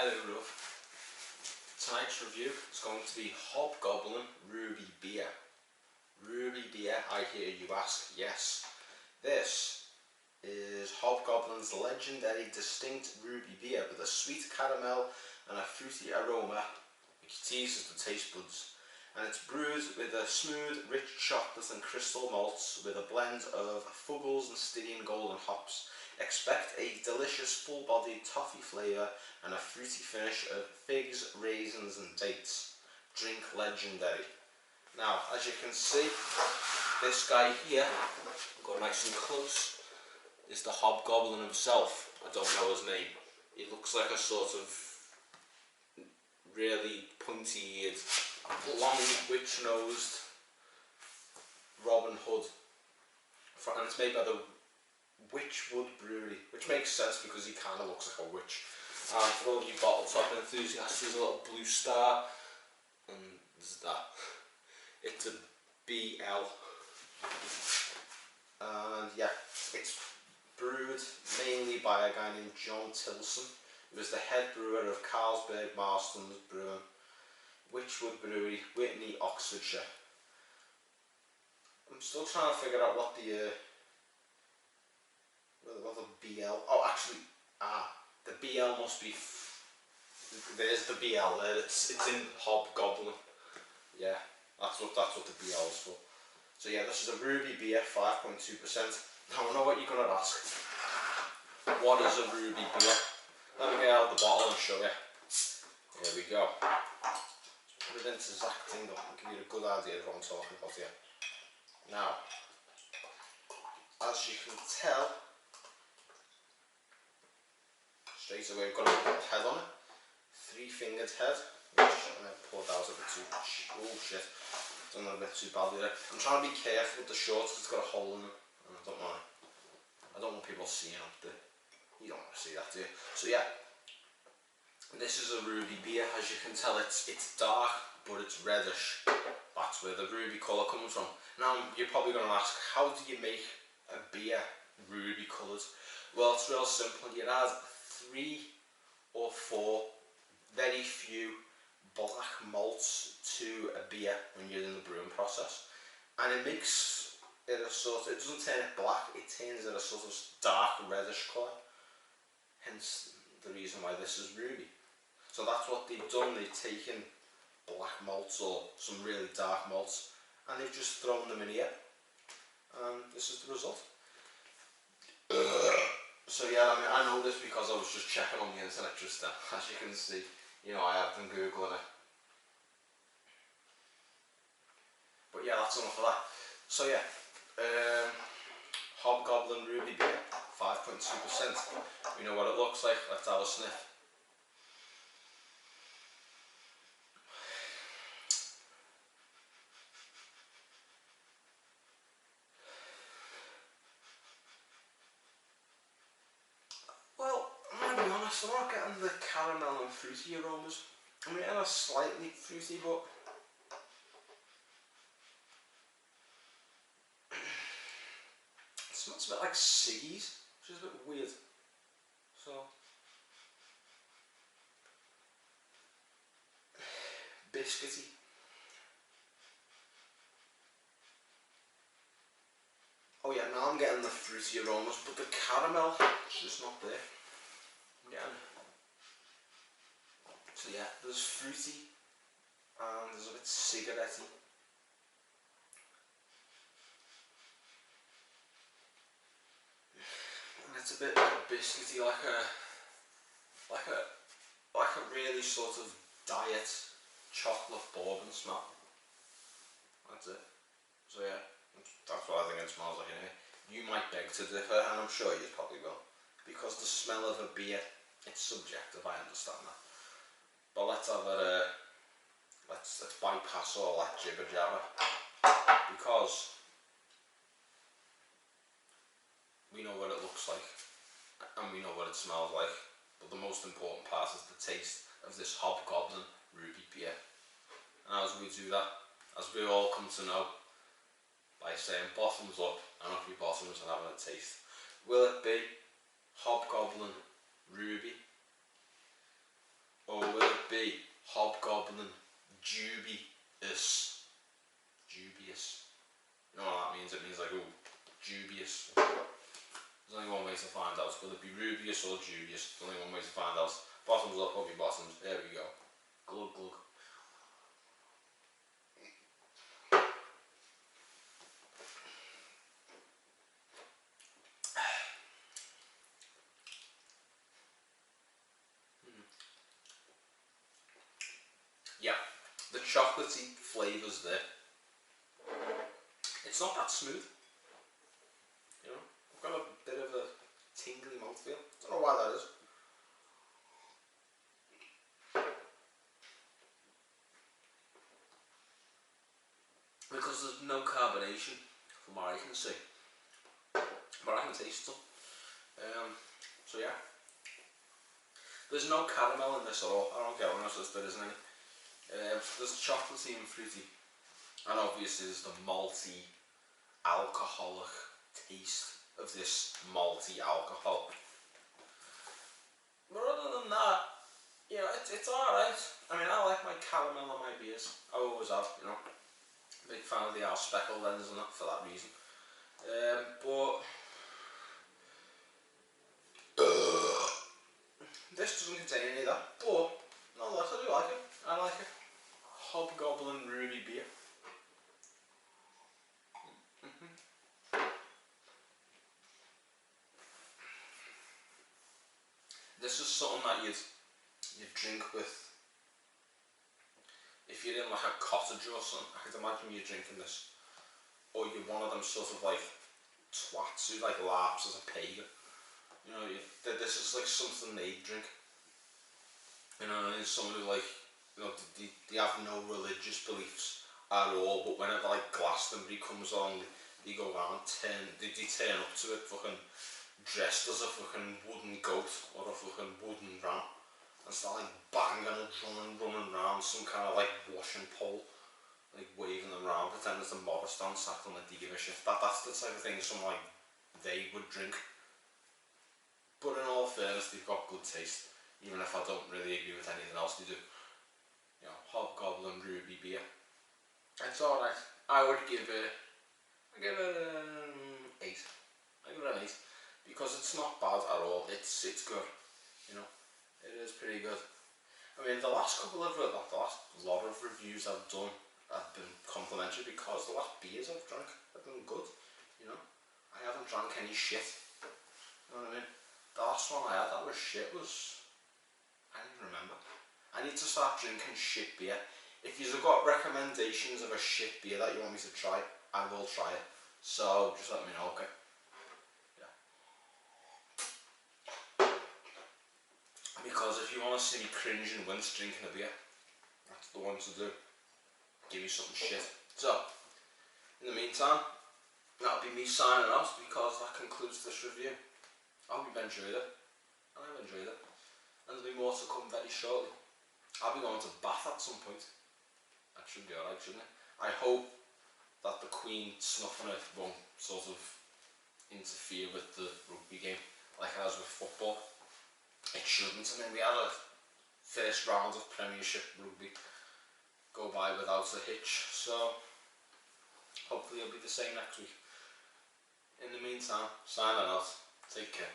Hello, Ruff. Tonight's review is going to be Hobgoblin Ruby Beer. Ruby Beer, I hear you ask. Yes. This is Hobgoblin's legendary distinct ruby beer with a sweet caramel and a fruity aroma which teases the taste buds. And it's brewed with a smooth, rich chocolate and crystal malts with a blend of Fuggles and Styrian golden hops. Expect a delicious full-bodied toffee flavour and a fruity finish of figs, raisins and dates. Drink legendary. Now, as you can see, this guy here, I'll go nice and close, is the Hobgoblin himself. I don't know his name. He looks like a sort of really pointy-eared, long, witch-nosed Robin Hood. And it's made by the Witchwood Brewery, which makes sense because he kind of looks like a witch. And for all you bottle top enthusiasts, there's a little blue star, and there's that. It's a BL. And yeah, it's brewed mainly by a guy named John Tilson, who was the head brewer of Carlsberg Marston's Brewing, Witchwood Brewery, Whitney, Oxfordshire. I'm still trying to figure out what the BL. Oh, actually, the BL must be. There's the BL there. It's in Hobgoblin. Yeah, that's what the BL is for. So yeah, this is a ruby beer, 5.2%. Now I know what you're gonna ask. What is a ruby beer? Let me get out the bottle and show you. Here we go. Put it into Zacting up and give you a good idea of what I'm talking about here. Now, as you can tell, straight away we've got a little head on it. Three-fingered head, which I poured out a bit too. Oh shit, done that a bit too badly there. I'm trying to be careful with the shorts because it's got a hole in them, and I don't want people seeing it. You don't want to see that, do you? So yeah, this is a ruby beer. As you can tell, it's dark, but it's reddish. That's where the ruby colour comes from. Now you're probably going to ask, how do you make a beer ruby coloured? Well, it's real simple. You add 3 or 4 very few black malts to a beer when you're in the brewing process, and it makes it a sort of, it doesn't turn it black, it turns it a sort of dark reddish colour, hence the reason why this is ruby. So that's what they've done. They've taken black malts or some really dark malts and they've just thrown them in here, and this is the result. So yeah, I mean, I know this because I was just checking on the internet just then. As you can see, you know, I have been googling it. But yeah, that's enough of that. So yeah, Hobgoblin Ruby Beer, 5.2%. We know what it looks like. Let's have a sniff. Well, I'm going to be honest, I'm not getting the caramel and fruity aromas. I'm getting a slightly fruity, but it smells a bit like ciggies, which is a bit weird. So, biscuity. Oh yeah, now I'm getting the fruity aromas, but the caramel is just not there. I'm getting. So yeah, there's fruity and there's a bit cigarette-y. And it's a bit like biscuity, like a really sort of diet chocolate bourbon smell. That's it. So yeah, that's what I think it smells like anyway. You might beg to differ, and I'm sure you probably will, because the smell of a beer, it's subjective, I understand that. But let's have it, let's bypass all that jibber jabber, because we know what it looks like and we know what it smells like, but the most important part is the taste of this Hobgoblin Ruby Beer. And as we do that, as we all come to know, by saying bottoms up and up your bottoms and having a taste, will it be Hobgoblin Ruby Hobgoblin Dubious. Dubious. You know what that means? It means like, ooh, dubious. There's only one way to find out. Will it be rubious or dubious? There's only one way to find out. Bottoms up, up your bottoms. There we go. Glug glug. Yeah, the chocolatey flavours there. It's not that smooth. You know, I've got a bit of a tingly mouthfeel. Don't know why that is. Because there's no carbonation from what I can see. But I can taste them. So yeah. There's no caramel in this at all. I don't get what else there isn't any. There's chocolatey and fruity. And obviously there's the malty, alcoholic taste of this malty alcohol. But other than that, you know, it's alright. I mean, I like my caramel on my beers. I always have, you know. Big fan of the speckle lens and that for that reason. But this doesn't contain any of that. But nonetheless, I do like it. I like it. Hobgoblin Ruby beer. This is something that you'd drink with, if you're in like a cottage or something. I could imagine you drinking this, or you're one of them sort of like twats who like laughs as a pagan. You know, this is like something they drink. You know, and someone who like, you know, they have no religious beliefs at all, but whenever like Glastonbury comes on, they go around, they turn up to it fucking dressed as a fucking wooden goat or a fucking wooden ram and start like banging a drum and running around some kind of like washing pole, like waving them around, pretending it's a Morris dance, acting like they give a shit. That's the type of thing someone like they would drink. But in all fairness, they've got good taste, even if I don't really agree with anything else they do. You know, Hobgoblin Ruby beer. It's alright. I would give it, I give it an 8. I give it an 8. Because it's not bad at all. It's good. You know, it is pretty good. I mean, the last lot of reviews I've done have been complimentary because the last beers I've drank have been good. You know, I haven't drank any shit. You know what I mean? The last one I had that was shit was, I don't even remember. I need to start drinking shit beer. If you've got recommendations of a shit beer that you want me to try, I will try it. So just let me know, okay? Because if you want to see me cringe and wince drinking a beer, that's the one to do. Give me something shit. So, in the meantime, that'll be me signing out because that concludes this review. I hope you've enjoyed it. And I've enjoyed it. And there'll be more to come very shortly. I'll be going to Bath at some point. That should be alright, shouldn't it? I hope that the Queen snuffing it won't sort of interfere with the rugby game like it has with football. It shouldn't. I mean, we had a first round of Premiership rugby go by without a hitch, so hopefully it'll be the same next week. In the meantime, signing out. Take care.